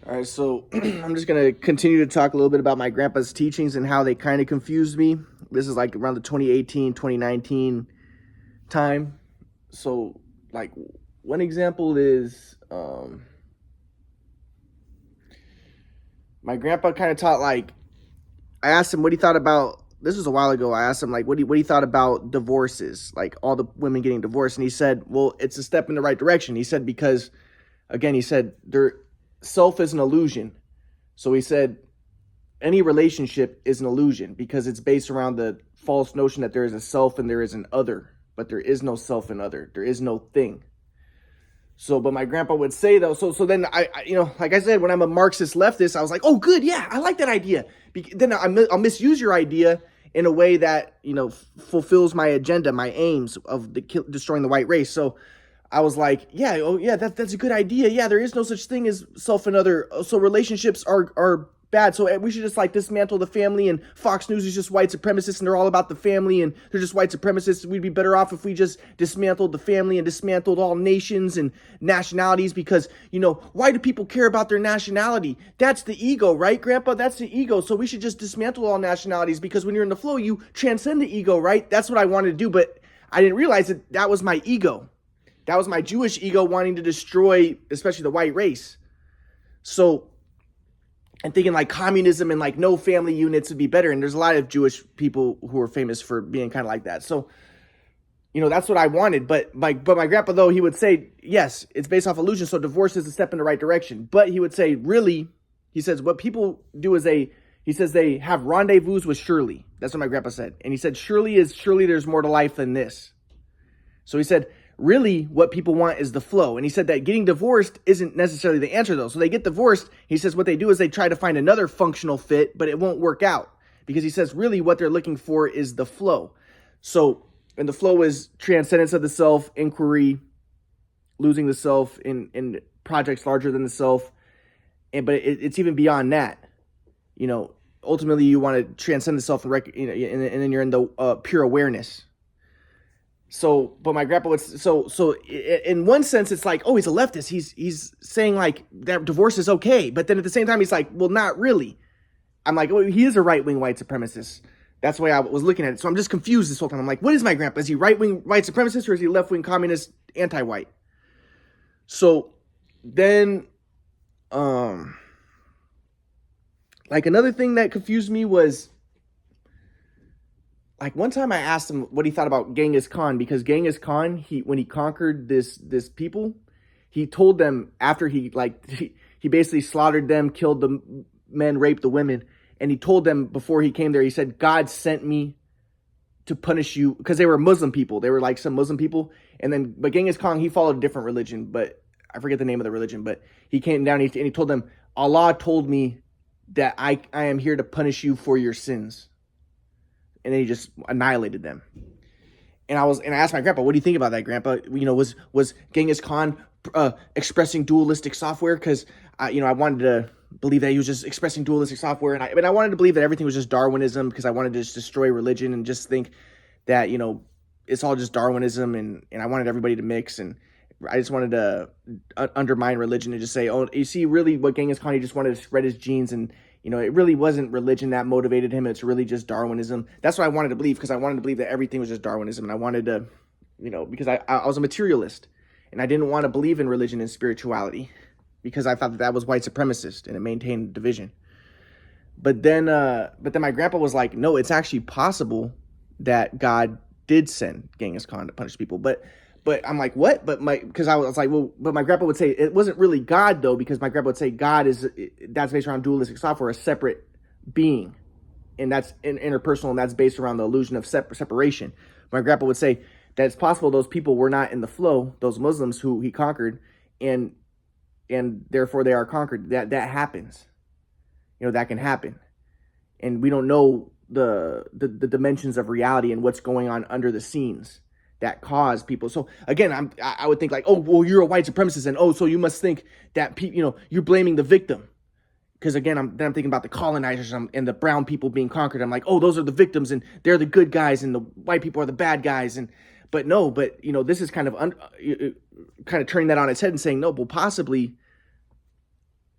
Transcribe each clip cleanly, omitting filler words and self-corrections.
All right, so I'm just gonna continue to talk a little bit about my grandpa's teachings and how they kind of confused me. This is like around the 2018, 2019 time. So, like, one example is my grandpa kind of taught, like, I asked him what he thought about. This was a while ago. I asked him, like, what he thought about divorces, like all the women getting divorced, and he said, well, it's a step in the right direction. He said because, again, he said their self is an illusion. So he said any relationship is an illusion because it's based around the false notion that there is a self and there is an other, but there is no self and other. There is no thing. So, but my grandpa would say though, so then like I said, when I'm a Marxist leftist, I was like, oh, good, yeah, I like that idea. Then I'll misuse your idea in a way that fulfills my agenda, my aims of destroying the white race. So I was like, yeah, oh yeah, that's a good idea. Yeah, there is no such thing as self and other. So relationships are bad. So we should just like dismantle the family, and Fox News is just white supremacists and they're all about the family and they're just white supremacists. We'd be better off if we just dismantled the family and dismantled all nations and nationalities because, why do people care about their nationality? That's the ego, right, Grandpa? That's the ego. So we should just dismantle all nationalities because when you're in the flow, you transcend the ego, right? That's what I wanted to do, but I didn't realize that was my ego. That was my Jewish ego wanting to destroy, especially the white race. So, and thinking like communism and like no family units would be better. And there's a lot of Jewish people who are famous for being kind of like that. So, that's what I wanted. But my grandpa, though, he would say, yes, it's based off illusion. So divorce is a step in the right direction. But he would say, really, he says, what people do is they have rendezvous with Shirley. That's what my grandpa said. And he said, surely there's more to life than this. So he said, really, what people want is the flow. And he said that getting divorced isn't necessarily the answer, though. So they get divorced. He says what they do is they try to find another functional fit, but it won't work out because he says really what they're looking for is the flow. So, and the flow is transcendence of the self, inquiry, losing the self in projects larger than the self. But it's even beyond that. Ultimately, you want to transcend the self and then you're in the pure awareness. So, but my grandpa was so in one sense, it's like, oh, he's a leftist. He's saying like that divorce is okay, but then at the same time, he's like, well, not really. I'm like, oh, he is a right wing white supremacist. That's the way I was looking at it. So I'm just confused this whole time. I'm like, what is my grandpa? Is he right wing white supremacist or is he left wing communist anti-white? So then, like another thing that confused me was, like one time I asked him what he thought about Genghis Khan because Genghis Khan, when he conquered this people, he told them after he basically slaughtered them, killed the men, raped the women, and he told them before he came there, he said, God sent me to punish you because they were Muslim people. They were like some Muslim people. But Genghis Khan, he followed a different religion, but I forget the name of the religion, but he came down and he told them, Allah told me that I am here to punish you for your sins. And then he just annihilated them. And I asked my grandpa, what do you think about that, Grandpa? Was Genghis Khan expressing dualistic software? Because I wanted to believe that he was just expressing dualistic software, and I wanted to believe that everything was just Darwinism because I wanted to just destroy religion and just think that it's all just Darwinism, and I wanted everybody to mix, and I just wanted to undermine religion and just say, oh, you see, really, what Genghis Khan, he just wanted to spread his genes and. It really wasn't religion that motivated him. It's really just Darwinism. That's what I wanted to believe because I wanted to believe that everything was just Darwinism. And I wanted to, because I was a materialist and I didn't want to believe in religion and spirituality because I thought that was white supremacist and it maintained division. But then my grandpa was like, no, it's actually possible that God did send Genghis Khan to punish people. But I'm like, what? Because I was like, well, but my grandpa would say it wasn't really God though, because my grandpa would say God that's based around dualistic software, a separate being, and that's interpersonal, and that's based around the illusion of separation. My grandpa would say that it's possible those people were not in the flow, those Muslims who he conquered, and therefore they are conquered. That happens, that can happen, and we don't know the dimensions of reality and what's going on under the scenes that cause people. So again, I would think like, oh, well, you're a white supremacist, and oh, so you must think that you're blaming the victim, because again, I'm thinking about the colonizers and the brown people being conquered. I'm like, oh, those are the victims, and they're the good guys, and the white people are the bad guys, but no, this is kind of turning that on its head and saying no, well, possibly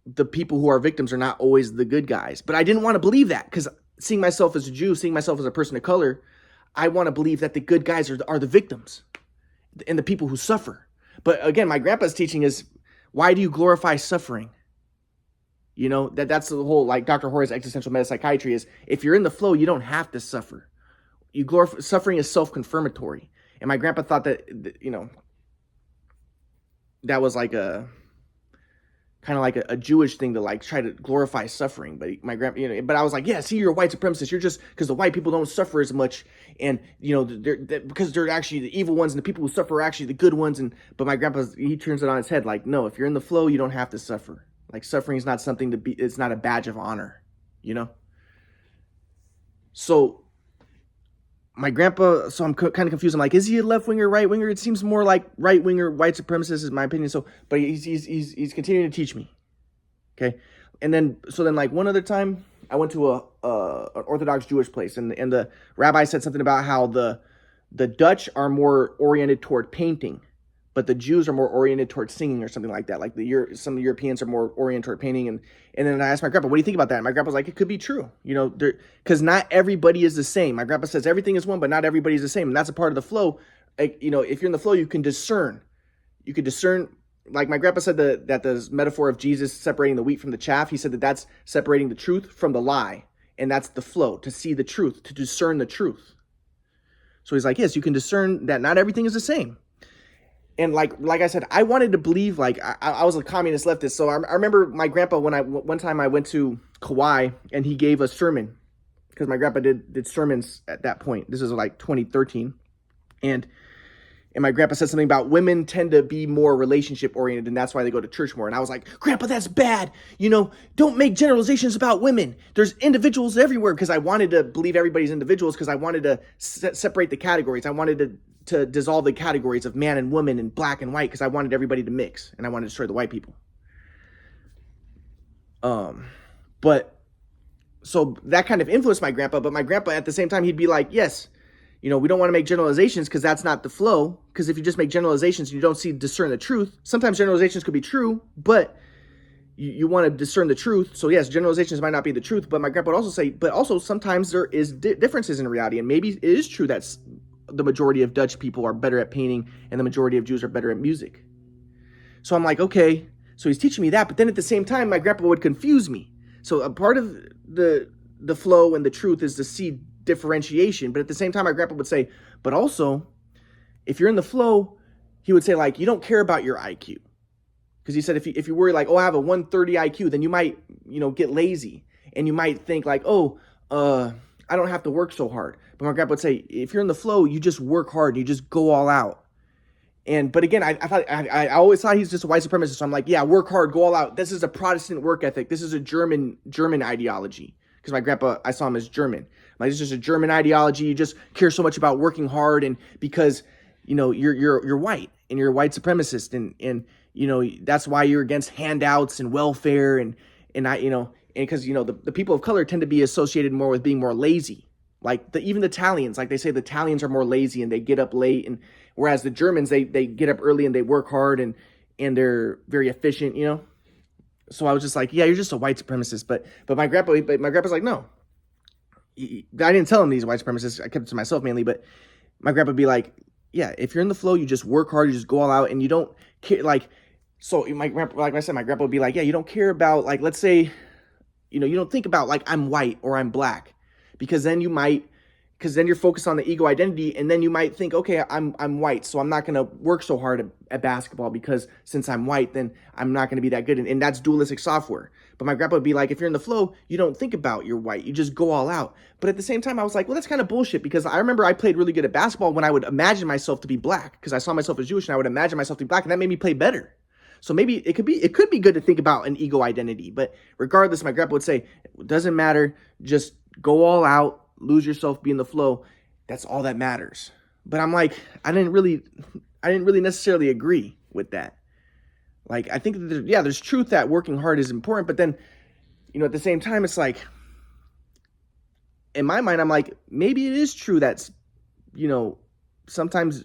the people who are victims are not always the good guys. But I didn't want to believe that, because seeing myself as a Jew, seeing myself as a person of color, I want to believe that the good guys are the victims and the people who suffer. But again, my grandpa's teaching is, why do you glorify suffering? You know, that's the whole, like, Dr. Horace's existential metapsychiatry is, if you're in the flow, you don't have to suffer. You glorify suffering is self-confirmatory. And my grandpa thought that, you know, that was like a kind of like a Jewish thing to like try to glorify suffering. But my grandpa, you know, but I was like, yeah, see, you're a white supremacist. You're just, because the white people don't suffer as much, and you know, because they're actually the evil ones, and the people who suffer are actually the good ones. And but my grandpa, he turns it on its head. Like, no, if you're in the flow, you don't have to suffer. Like, suffering is not something to be. It's not a badge of honor, you know. So my grandpa, so I'm kind of confused. I'm like, is he a left winger, right winger? It seems more like right winger, white supremacist is my opinion. So, but he's continuing to teach me. Okay, and then like one other time, I went to an Orthodox Jewish place, and the rabbi said something about how the Dutch are more oriented toward painting, but the Jews are more oriented toward singing, or something like that. Like some of the Europeans are more oriented toward painting, and then I asked my grandpa, what do you think about that? And my grandpa's like, it could be true, you know, because not everybody is the same. My grandpa says everything is one, but not everybody is the same, and that's a part of the flow. Like, you know, if you're in the flow, you can discern. You could discern. Like my grandpa said that the metaphor of Jesus separating the wheat from the chaff, he said that's separating the truth from the lie, and that's the flow, to see the truth, to discern the truth. So he's like, yes, you can discern that not everything is the same. And like I said, I wanted to believe, like, I was a communist leftist. So I remember my grandpa, one time I went to Kauai, and he gave a sermon, because my grandpa did sermons at that point. This was like 2013. And my grandpa said something about women tend to be more relationship oriented, and that's why they go to church more. And I was like, Grandpa, that's bad. You know, don't make generalizations about women. There's individuals everywhere, because I wanted to believe everybody's individuals, because I wanted to separate the categories. I wanted to dissolve the categories of man and woman and black and white, because I wanted everybody to mix, and I wanted to destroy the white people. But so that kind of influenced my grandpa, but my grandpa at the same time, he'd be like, yes, you know, we don't want to make generalizations, because that's not the flow. Because if you just make generalizations and you don't discern the truth, sometimes generalizations could be true, but you want to discern the truth. So yes, generalizations might not be the truth, but my grandpa would also say, but also sometimes there is differences in reality. And maybe it is true that the majority of Dutch people are better at painting and the majority of Jews are better at music. So I'm like, okay, so he's teaching me that. But then at the same time, my grandpa would confuse me. So a part of the flow and the truth is to see differentiation. But at the same time, my grandpa would say, but also, if you're in the flow, he would say, like, you don't care about your IQ. Because he said, if you worry like, oh, I have a 130 IQ, then you might, you know, get lazy. And you might think like, oh, I don't have to work so hard. But my grandpa would say, if you're in the flow, you just work hard. You just go all out. But again, I always thought he's just a white supremacist. So I'm like, yeah, work hard, go all out. This is a Protestant work ethic. This is a German ideology. Because my grandpa, I saw him as German. Like, it's just a German ideology. You just care so much about working hard, and because, you know, you're white and you're a white supremacist, and you know, that's why you're against handouts and welfare, and I, you know, and because, you know, the people of color tend to be associated more with being more lazy. Like even the Italians, like they say the Italians are more lazy and they get up late, and whereas the Germans, they get up early and they work hard, and they're very efficient, you know. So I was just like, yeah, you're just a white supremacist. But my grandpa's like, no. I didn't tell him these white supremacists. I kept it to myself mainly. But my grandpa would be like, yeah, if you're in the flow, you just work hard, you just go all out, and you don't care. Like, so my grandpa, like I said, my grandpa would be like, yeah, you don't care about, like, let's say, you know, you don't think about like I'm white or I'm black, because then you're focused on the ego identity, and then you might think, okay, I'm white, so I'm not going to work so hard at basketball, because since I'm white, then I'm not going to be that good. And that's dualistic software. But my grandpa would be like, if you're in the flow, you don't think about you're white. You just go all out. But at the same time, I was like, well, that's kind of bullshit, because I remember I played really good at basketball when I would imagine myself to be black, because I saw myself as Jewish, and I would imagine myself to be black, and that made me play better. So maybe it could be good to think about an ego identity. But regardless, my grandpa would say, it doesn't matter. Just go all out, lose yourself, be in the flow. That's all that matters. But I'm like, I didn't really necessarily agree with that. Like, I think that there's truth that working hard is important, but then, you know, at the same time, it's like, in my mind, I'm like, maybe it is true that, you know, sometimes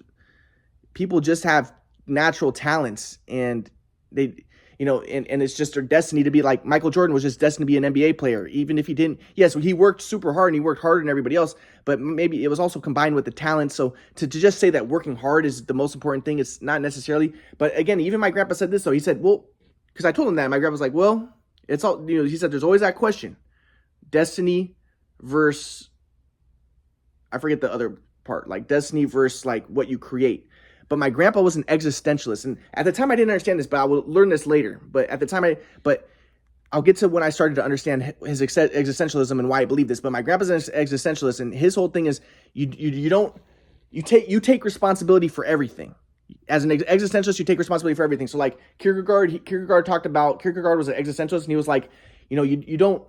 people just have natural talents, and they, and it's just their destiny to be like Michael Jordan was just destined to be an NBA player, even if he didn't. Yes, he worked super hard and he worked harder than everybody else, but maybe it was also combined with the talent. So to just say that working hard is the most important thing, it's not necessarily. But again, even my grandpa said this, though. He said, well, because I told him that, my grandpa was like, well, it's all, he said, there's always that question, destiny versus, I forget the other part, like destiny versus like what you create. But my grandpa was an existentialist. And at the time I didn't understand this, but I will learn this later. But at the time I'll get to when I started to understand his existentialism and why I believe this. But my grandpa's an existentialist, and his whole thing is you take responsibility for everything. As an existentialist, you take responsibility for everything. So like Kierkegaard was an existentialist, and he was like, you don't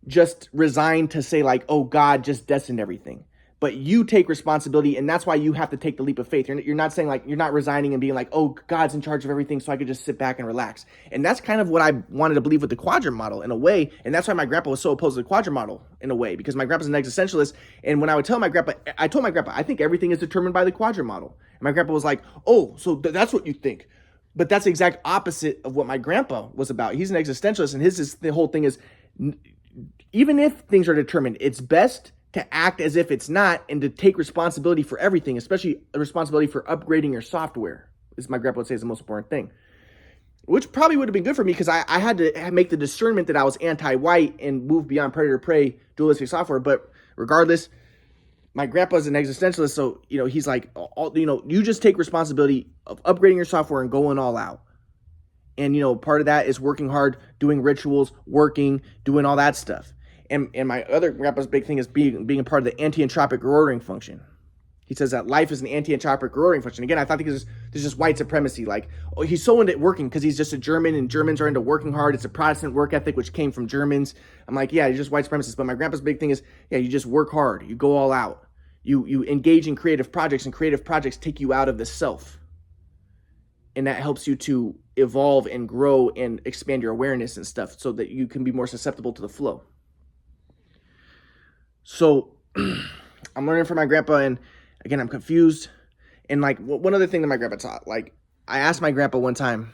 just resign to say like, oh, God just destined everything. But you take responsibility, and that's why you have to take the leap of faith. You're not saying like, you're not resigning and being like, oh, God's in charge of everything, so I could just sit back and relax. And that's kind of what I wanted to believe with the quadrant model in a way. And that's why my grandpa was so opposed to the quadrant model in a way, because my grandpa's an existentialist. And when I would tell my grandpa, I told my grandpa, I think everything is determined by the quadrant model. And my grandpa was like, oh, so that's what you think. But that's the exact opposite of what my grandpa was about. He's an existentialist, and the whole thing is, even if things are determined, it's best to act as if it's not, and to take responsibility for everything, especially a responsibility for upgrading your software, as my grandpa would say is the most important thing. Which probably would have been good for me, because I had to make the discernment that I was anti-white and move beyond predator-prey dualistic software. But regardless, my grandpa's an existentialist, so he's like, you just take responsibility of upgrading your software and going all out. And part of that is working hard, doing rituals, doing all that stuff. And my other grandpa's big thing is being a part of the anti-entropic reordering function. He says that life is an anti-entropic reordering function. Again, I thought there's just white supremacy. Like, oh, he's so into working because he's just a German, and Germans are into working hard. It's a Protestant work ethic, which came from Germans. I'm like, yeah, you're just white supremacist. But my grandpa's big thing is, yeah, you just work hard. You go all out. You engage in creative projects, and creative projects take you out of the self. And that helps you to evolve and grow and expand your awareness and stuff, so that you can be more susceptible to the flow. So I'm learning from my grandpa, and again, I'm confused. And like one other thing that my grandpa taught, like I asked my grandpa one time,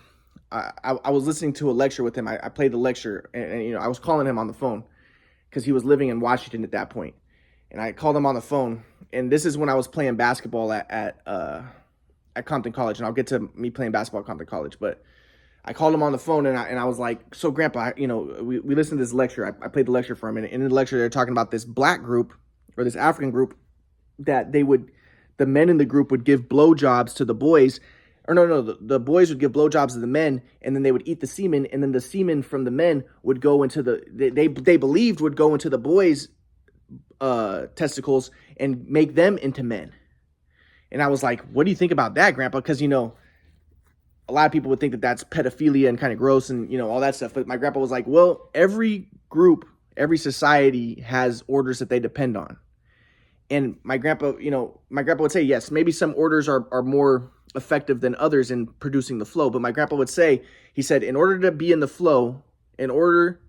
I was listening to a lecture with him. I played the lecture, and I was calling him on the phone because he was living in Washington at that point. And I called him on the phone, and this is when I was playing basketball at Compton College. And I'll get to me playing basketball at Compton College, but I called him on the phone, and I was like, so Grandpa, we listened to this lecture. I played the lecture for him, and in the lecture, they're talking about this black group, or this African group, that the men in the group would give blowjobs to the boys, or no, the boys would give blowjobs to the men, and then they would eat the semen, and then the semen from the men would go into they believed would go into the boys' testicles and make them into men. And I was like, what do you think about that, Grandpa? Because, a lot of people would think that that's pedophilia and kind of gross and, all that stuff. But my grandpa was like, well, every group, every society has orders that they depend on. And my grandpa would say, yes, maybe some orders are more effective than others in producing the flow. But my grandpa would say, he said, in order to be in the flow, in order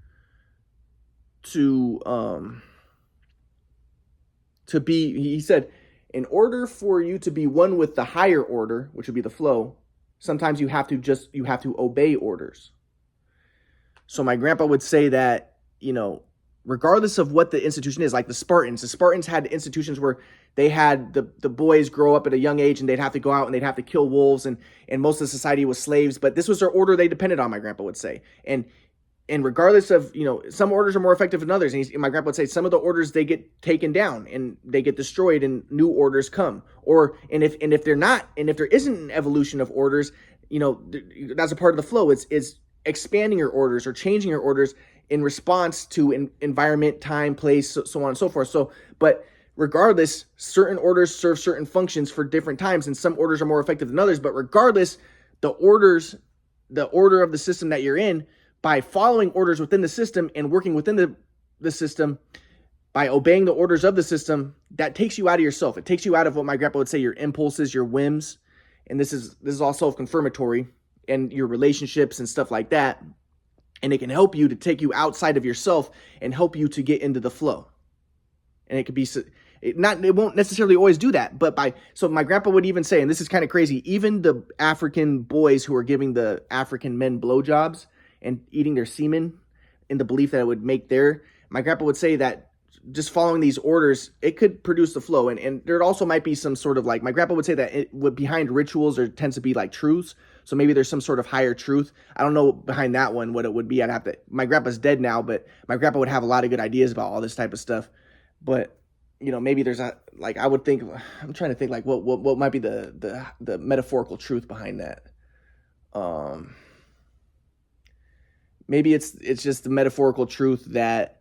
to be, he said, in order for you to be one with the higher order, which would be the flow, sometimes you have to obey orders. So my grandpa would say that, regardless of what the institution is, like the Spartans had institutions where they had the boys grow up at a young age, and they'd have to go out and they'd have to kill wolves, and most of the society was slaves, but this was their order they depended on, my grandpa would say. And regardless of, some orders are more effective than others. And my grandpa would say some of the orders, they get taken down and they get destroyed and new orders come. And if they're not, and if there isn't an evolution of orders, that's a part of the flow. It's expanding your orders or changing your orders in response to environment, time, place, so on and so forth. So, but regardless, certain orders serve certain functions for different times, and some orders are more effective than others. But regardless, the order of the system that you're in, by following orders within the system and working within the system, by obeying the orders of the system, that takes you out of yourself. It takes you out of what my grandpa would say, your impulses, your whims. And this is all self-confirmatory, and your relationships and stuff like that. And it can help you to take you outside of yourself and help you to get into the flow. And it could be, It won't necessarily always do that, but so my grandpa would even say, and this is kind of crazy, even the African boys who are giving the African men blowjobs and eating their semen in the belief that it would make my grandpa would say that just following these orders, it could produce the flow. And there also might be some sort of like, my grandpa would say that behind rituals, there tends to be like truths. So maybe there's some sort of higher truth. I don't know behind that one what it would be. My grandpa's dead now, but my grandpa would have a lot of good ideas about all this type of stuff. But, maybe there's I would think, I'm trying to think like what might be the metaphorical truth behind that. Maybe it's just the metaphorical truth that,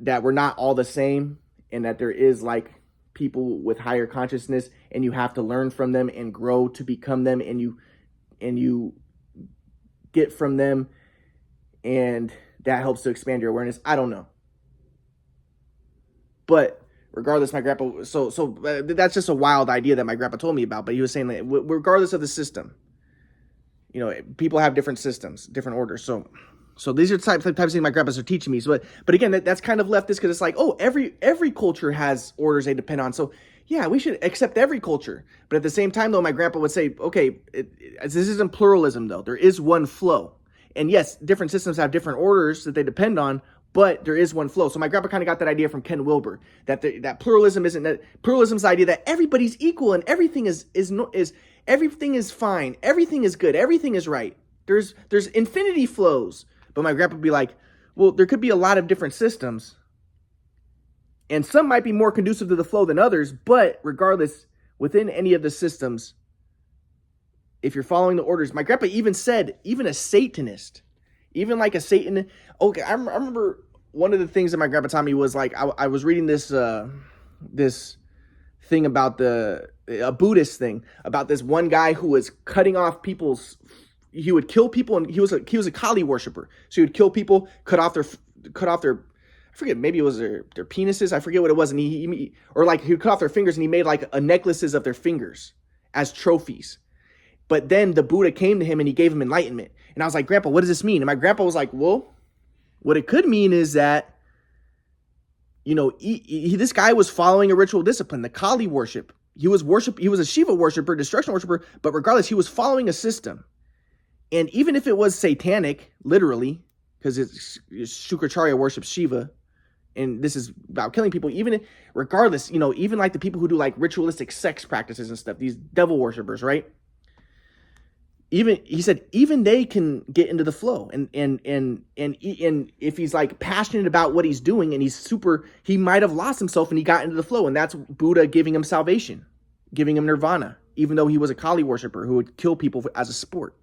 that we're not all the same, and that there is like people with higher consciousness, and you have to learn from them and grow to become them, and you get from them, and that helps to expand your awareness. I don't know. But regardless, my grandpa, so that's just a wild idea that my grandpa told me about, but he was saying that regardless of the system, people have different systems, different orders. So these are the types of things my grandpas are teaching me. So, but again, that's kind of leftist, because it's like, oh, every culture has orders they depend on. So yeah, we should accept every culture. But at the same time, though, my grandpa would say, okay, this isn't pluralism, though. There is one flow. And yes, different systems have different orders that they depend on, but there is one flow. So my grandpa kind of got that idea from Ken Wilber, that pluralism isn't that pluralism's the idea that everybody's equal and everything is everything is fine, everything is good, everything is right. There's infinity flows. But my grandpa would be like, well, there could be a lot of different systems, and some might be more conducive to the flow than others, but regardless, within any of the systems, if you're following the orders, my grandpa even said, even a Satanist, even like a Satan. Okay, I remember one of the things that my grandpa taught me was like, I was reading this thing about a Buddhist thing about this one guy who was cutting off he would kill people, and he was a Kali worshiper. So he would kill people, cut off their, I forget, maybe it was their penises. I forget what it was. And he would cut off their fingers, and he made like necklaces of their fingers as trophies. But then the Buddha came to him and he gave him enlightenment. And I was like, Grandpa, what does this mean? And my grandpa was like, well, what it could mean is that, this guy was following a ritual discipline, the Kali worship. He was a Shiva worshiper, destruction worshiper, but regardless, he was following a system. And even if it was satanic, literally, because it's Shukracharya worships Shiva, and this is about killing people, regardless, even like the people who do like ritualistic sex practices and stuff, these devil worshipers, right? He said, even they can get into the flow, and if he's like passionate about what he's doing, and he might have lost himself and he got into the flow, and that's Buddha giving him salvation, giving him nirvana, even though he was a Kali worshiper who would kill people as a sport.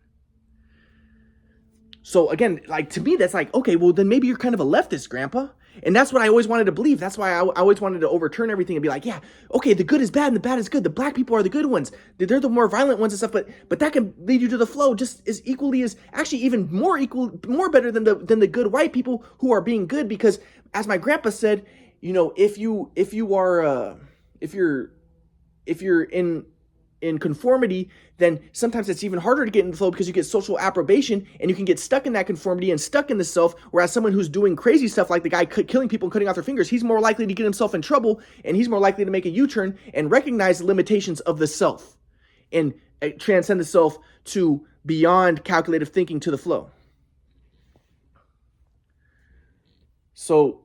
So again, like to me, that's like, okay, well then maybe you're kind of a leftist, Grandpa. And that's what I always wanted to believe. That's why I always wanted to overturn everything and be like, yeah, okay, the good is bad and the bad is good. The black people are the good ones. They're the more violent ones and stuff, but that can lead you to the flow just as equally as, actually even more better than the good white people who are being good. Because as my grandpa said, if you're in conformity, then sometimes it's even harder to get in the flow because you get social approbation and you can get stuck in that conformity and stuck in the self. Whereas someone who's doing crazy stuff like the guy killing people and cutting off their fingers, he's more likely to get himself in trouble, and he's more likely to make a U-turn and recognize the limitations of the self and transcend the self to beyond calculative thinking to the flow. So,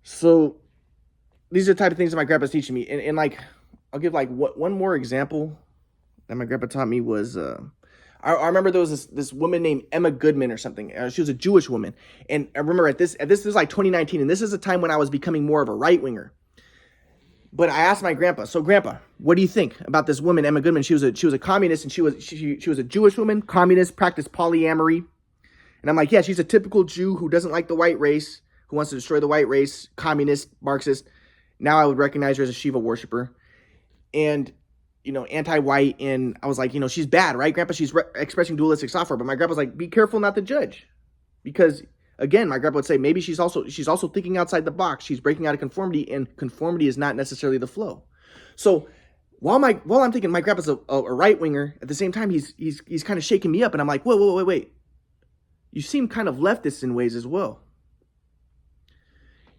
so these are the type of things that my grandpa's teaching me. And like, I'll give like one more example that my grandpa taught me was, I remember there was this woman named Emma Goodman or something. She was a Jewish woman. And I remember this is like 2019. And this is a time when I was becoming more of a right winger. But I asked my grandpa, so Grandpa, what do you think about this woman, Emma Goodman? She was a communist, and she was a Jewish woman, communist, practiced polyamory. And I'm like, yeah, she's a typical Jew who doesn't like the white race, who wants to destroy the white race, communist, Marxist. Now I would recognize her as a Shiva worshiper. And, anti-white. And I was like, she's bad, right, Grandpa? She's expressing dualistic software. But my grandpa's like, be careful not to judge. Because, again, my grandpa would say, maybe she's also thinking outside the box. She's breaking out of conformity, and conformity is not necessarily the flow. So while I'm thinking my grandpa's a right winger, at the same time he's kind of shaking me up, and I'm like, whoa, wait. You seem kind of leftist in ways as well.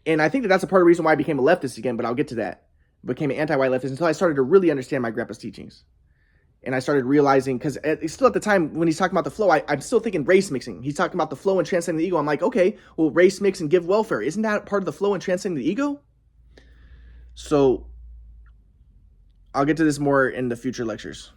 And I think that that's a part of the reason why I became a leftist again, but I'll get to that. Became an anti-white leftist until I started to really understand my grandpa's teachings. And I started realizing, because still at the time when he's talking about the flow, I'm still thinking race mixing. He's talking about the flow and transcending the ego. I'm like, okay, well, race mix and give welfare. Isn't that part of the flow and transcending the ego? So I'll get to this more in the future lectures.